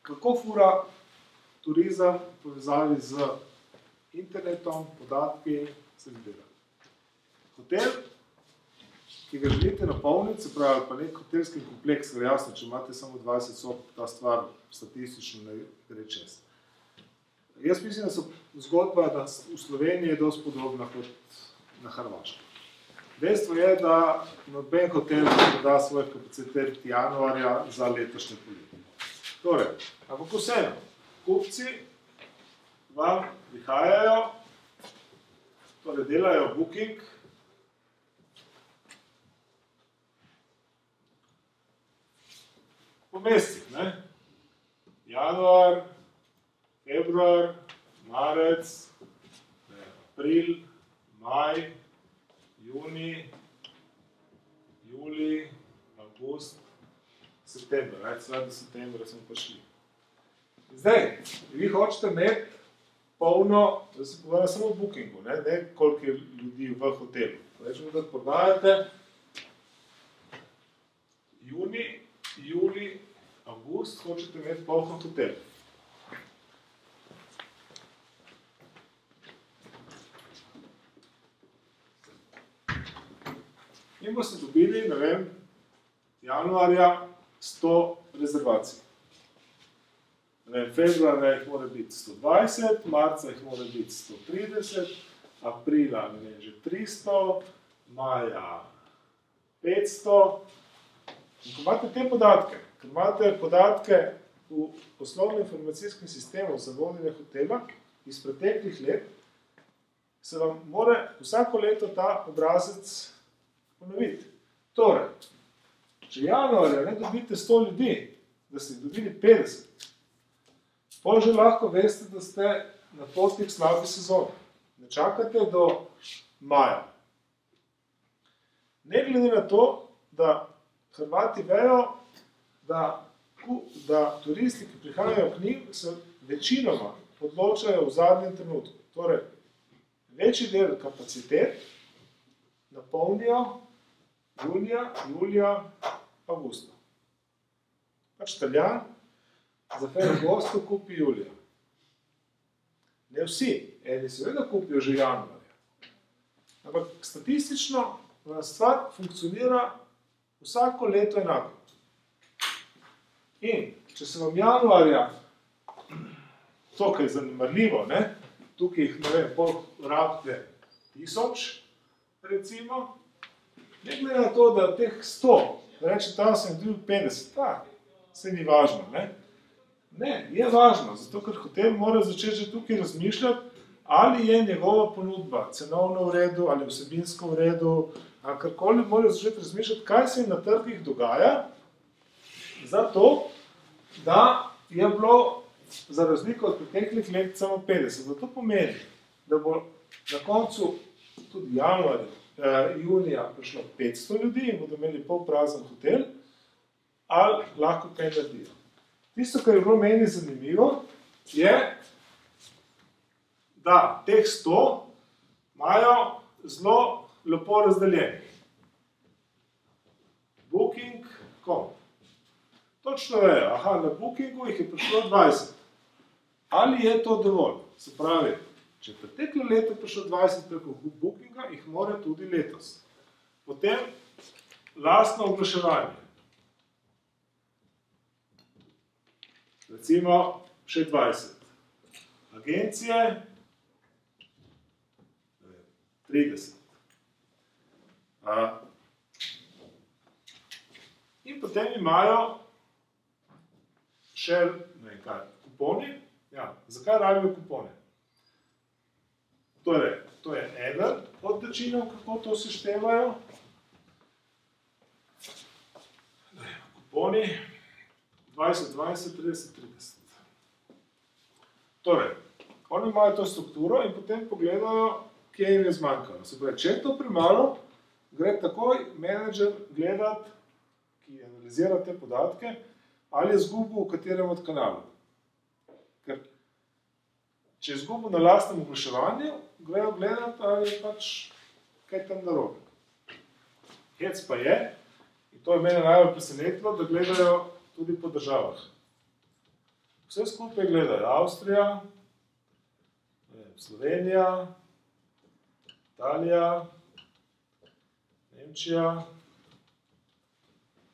kako fura turizem v povezavi z internetom, podatki, se zbira. Hotel, ki ga želite napolniti, se pravi, pa nek hotelski kompleks, ker jasno, če imate samo 20 sob, ta stvar statistično ne gre čez. Jaz mislim, da so zgodba v Sloveniji je dosti podobna kot na Hrvaškem. Dejstvo je, da noben hotel ne da svojih kapacitet januarja za letošnje poletje. Torej, ampak vseeno, kupci vam prihajajo, torej delajo booking, po mesecih, ne? Januar, februar, marec, april, maj, juni, juli, avgust, september, do septembra smo prišli. Zdaj, vi hočete imeti polno, da se pogovarja samo o bookingu, ne koliko je ljudi v hotelu. Rečemo, da prodajate juni, juli, avgust, hočete imeti polno hotel. In boste dobili, ne vem, januarja 100 rezervacij. Ne vem, februarja jih mora biti 120, marca jih mora biti 130, aprila ne vem, že 300, maja 500. In ko imate te podatke, ker imate podatke v poslovno-informacijskem sistemu za vodenje hotela iz preteklih let, se vam mora vsako leto ta obrazec ponoviti. Torej, če januarja ne dobite 100 ljudi, da ste dobili 50, pol že lahko veste, da ste na poti k slabi sezoni. Ne čakate do maja. Ne glede na to, da Hrvati vejo, da turisti, ki prihajajo k njim, se večinoma odločajo v zadnjem trenutku. Torej, večji del kapacitet napolnijo junija, julija, avgusta. Pač Italijan za Ferragosto kupi julija. Ne vsi, eni seveda kupijo že januarja. Ampak statistično stvar funkcionira vsako leto enako. In če se vam januarja, to, kar je zanemarljivo, tukaj jih, ne vem, pol rabite 1000, recimo, ne glede na to, da teh 100, reče, tam sem dobil 50, se ni važno, ne? Ne, je važno, zato ker hotel mora začeti že tukaj razmišljati, ali je njegova ponudba cenovno v redu, ali vsebinsko v redu, ali karkoli mora začeti razmišljati, kaj se na trgih dogaja, zato, da je bilo za razliko od preteklih let samo 50. Zato pomeni, da bo na koncu tudi januarja, junija prišlo 500 ljudi in bodo imeli pol prazen hotel, ali lahko kaj naredijo. Tisto, kar je bilo meni zanimivo, je, da teh 100 imajo zelo lepo razdeljeni. Booking.com. Točno vejo, na Bookingu jih je prišlo 20. Ali je to dovolj? Se pravi, če je preteklo leto prišlo 20 preko Bookinga, jih mora tudi letos. Potem lastno oglaševanje. Recimo še 20. Agencije 30. In potem imajo še, ne vem kaj, kuponi. Ja, zakaj rabijo kupone? Torej, to je eden od načinov, kako to seštevajo. Kuponi 20, 20, 30, 30. Torej, oni imajo to strukturo in potem pogledajo, kje jim je zmanjkalo. Se pravi, če je to premalo, gre takoj menedžer gledati, ki analizira te podatke, ali je izgubil v katerem od kanalov. Ker če je izgubil na lastnem oglaševanju, grejo gledati, ali je pač kaj tam narobe. Hec pa je, in to je mene najbolj presenetilo, da gledajo tudi po državah. Vse skupaj gledajo Avstrija, Slovenija, Italija, Nemčija,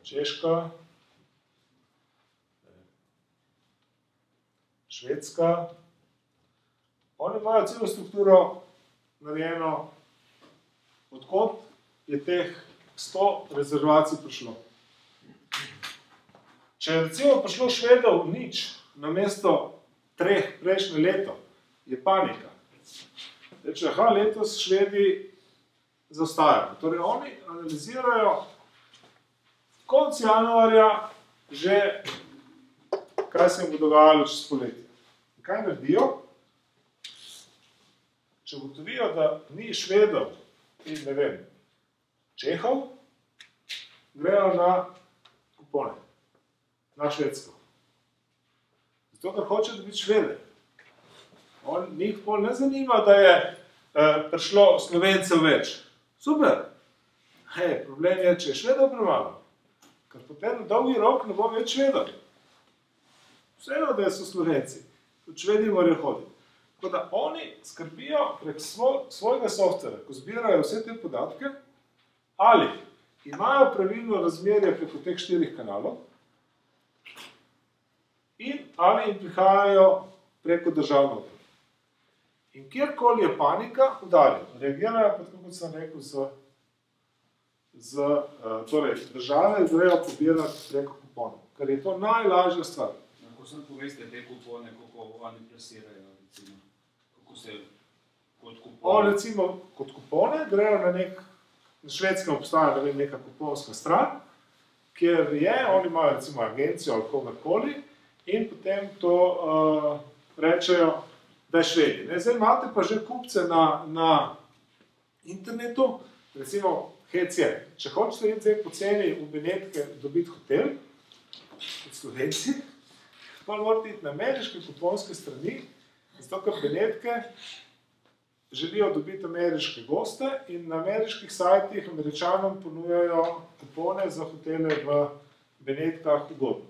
Češka, Švedska. Oni imajo celo strukturo narejeno, odkot je teh 100 rezervacij prišlo. Če je recimo prišlo Švedov nič, namesto 3 prejšnje leto, je panika. Reče, letos Švedi zaostajajo. Torej, oni analizirajo konec januarja že, kaj se jim bo dogajalo čez poletje. In kaj naredijo? Če ugotovijo, da ni Švedov in, ne vem, Čehov, grejo na kupone, na Švedsko. Zato, ker hoče dobiti Švede. Njih pol ne zanima, da je prišlo Slovencev več. Super! Problem je, če je Švedov premalo. Ker potem na dolgi rok ne bo več Švedov. Vseeno, da so Slovenci. Tudi Švedi morajo hoditi. Tako da oni skrbijo prek svojega softvera, ko zbirajo vse te podatke, ali imajo pravilno razmerje preko teh 4 kanalov in ali jim prihajajo preko državne uprave. In kjerkoli je panika, udarijo. Reagirajo pa, tako kot sem rekel, torej države grejo pobirati preko kuponov, ker je to najlažja stvar. Lahko sem poveste te kupone, kako oni plasirajo, recimo, kako se kot kupone? Recimo, kot kupone grejo na Švedskem obstaja neka kuponska stran, kjer oni imajo recimo agencijo ali kogarkoli in potem to rečejo, da je Švedi. Zdaj imate pa že kupce na internetu, recimo HC. Če hočete iti zdaj poceni v Benetke dobiti hotel, kot Slovenci, pa morate iti na ameriške kuponske strani, zato ker Benetke želijo dobiti ameriške goste in na ameriških sajtih Američanom ponujajo kupone za hotele v Benetkah ugodno.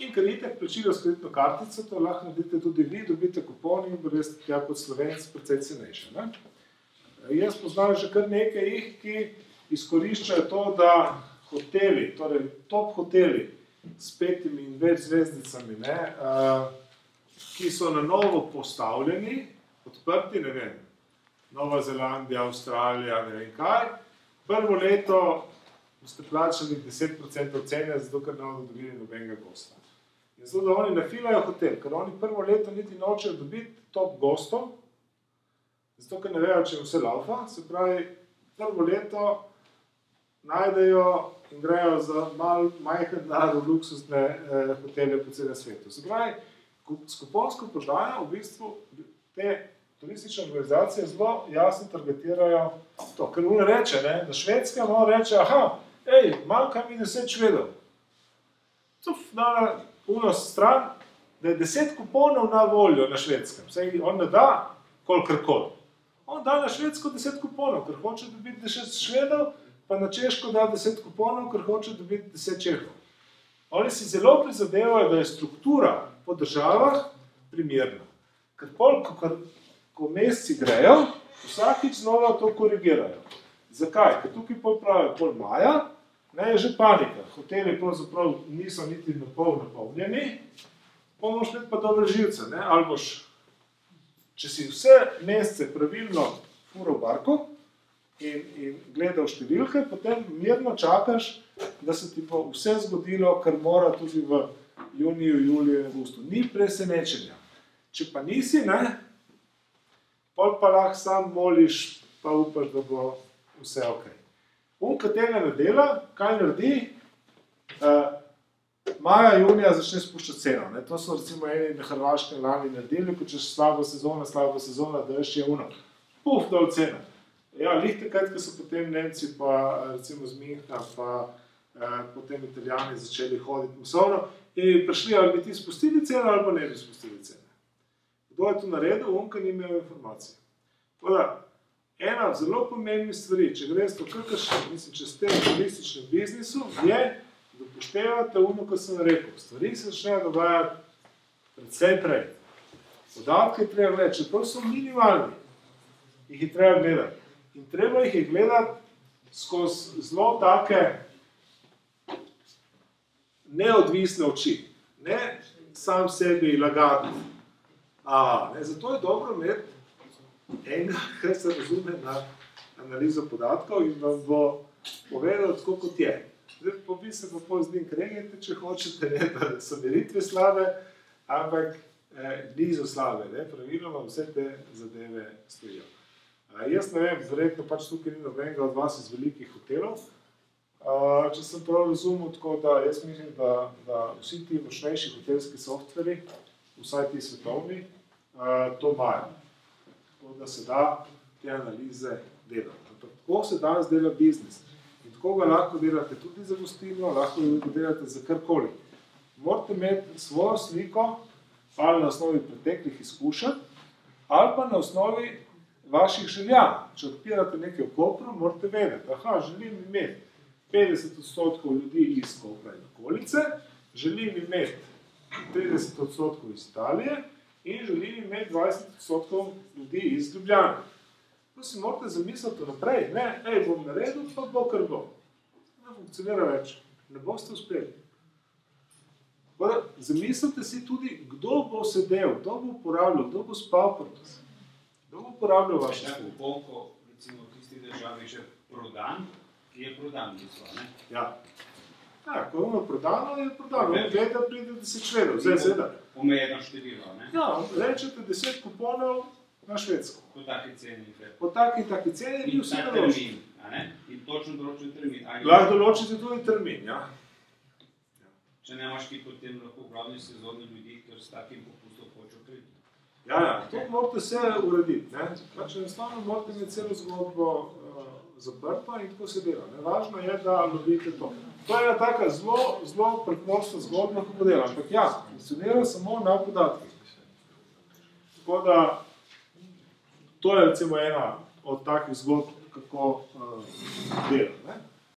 In ker itek plačilo s kreditno kartico, to lahko naredite tudi vi, dobite kupon in bodo tja kot Slovenc precej cenejše. Jaz poznam že kar nekaj jih, ki izkoriščajo to, da hoteli, torej top hoteli s 5 in več zvezdicami, ki so na novo postavljeni, odprti, ne vem, Nova Zelandija, Avstralija, ne vem kaj, prvo leto boste plačali 10% cene, zato ker ne bodo dobili nobenega gosta. In zato, da oni nafilajo hotel, ker oni prvo leto niti nočejo dobiti top gostov, zato ker ne vejo, če je vse laufa, se pravi, prvo leto najdejo in grejo za majhen denar v luksuzne hotele po celem svetu. Se pravi, s kuponsko prodajo v bistvu te turistične organizacije zelo jasno targetirajo to, ker on reče, da Švedska on reče, manjka mi 10 Švedov. Tuf, na uno stran, da je 10 kuponov na voljo na Švedskem. Saj on ne da kolikorkoli. On da na Švedsko 10 kuponov, ker hoče dobiti 10 Švedov, pa na Češko da 10 kuponov, ker hoče dobiti 10 Čehov. Oni si zelo prizadevajo, da je struktura po državah primerna. Ker ko meseci grejo, vsakič znova to korigirajo. Zakaj? Ker tukaj pravijo pol maja, je že panika. Hoteli pravzaprav niso niti napolnjeni, bomo šli pa dobre živce. Ali boš, če si vse mesece pravilno furo barko in gledal številke, potem mirno čakaš, da se ti bo vse zgodilo, kar mora tudi v juniju, juliju in avgustu. Ni presenečenja. Če pa nisi, pol pa lahko sam moliš, pa upaš, da bo vse ok. Unka tega ne dela, kaj naredi? Maja, junija začne spuščati ceno. To so recimo eni na Hrvaškem lani naredili, ko češ slaba sezona, da je uno. Puf, dol cena. Ja, lih takrat, ko so potem Nemci pa recimo z Minhna, pa potem Italijani začeli hoditi masovno in prišli, ali bi ti spustili ceno, ali pa ne bi spustili cene. Kdo je to naredil? Unka ni imel informacije. Tako ena zelo pomembnih stvari, če greste v kakršen, če ste v turističnem biznisu, je, da upoštevate ono, kar sem rekel. Stvari se začnejo dogajati predvsej prej. Podatke je treba gledati, čeprav so minimalni, jih je treba gledati. In treba jih je gledati skozi zelo take neodvisne oči, ne sam sebi lagati. Zato je dobro imeti enega, ki se razume na analizo podatkov in vam bo povedal, tako kot je. Zdaj, vi se pa pol z njim kregajte, če hočete, ne, da so meritve slabe, ampak niso slabe, ne, praviloma vse te zadeve stojijo. Jaz ne vem, verjetno pač tukaj ni nobenega od vas iz velikih hotelov, če sem prav razumel, tako da jaz mislim, da vsi ti močnejši hotelski softveri, vsaj ti svetovni, to imajo. Tako da se da te analize delati. Tako se danes dela biznis. In tako ga lahko delate tudi za gostilno, lahko ga delate za karkoli. Morate imeti svojo sliko ali na osnovi preteklih izkušenj, ali pa na osnovi vaših želja. Če odpirate nekaj v Kopru, morate vedeti, želim imeti 50% ljudi iz Kopra in okolice, želim imeti 30% iz Italije in želim imeti 20% ljudi iz Ljubljane. To si morate zamisliti naprej, ne, bom naredil, pa bo kar bo. Ne funkcionira več, ne boste uspeli. Zamislite si tudi, kdo bo sedel, kdo bo uporabljal, kdo bo spal pri nas. Kdo bo uporabljal vaše službe? Koliko, recimo, v tistih državi že prodan, ki je prodan, ne? Ja. Ko imamo prodano, je prodano. Gleda pride 10 členov, zdaj. Omejeno število, ne? Ja, rečete 10 kuponov na Švedsko. Po taki ceni. Po taki ceni bi vsi določili. In ta termin, in točno določen termin. Lahko določite tudi termin, ja. Če nemaš ti potem lahko glavni sezoni ljudi, ker s takim popustom hočejo priti. Ja, to morate vse urediti, ne. Pač enostavno morate imeti celo zgodbo zaprto in tako se dela. Važno je, da lovite to. To je ena taka zelo preprosta zgodba, kako dela. Ampak ja, funkcionira samo na podatkih. Tako da, to je recimo ena od takih zgodb, kako dela, ne.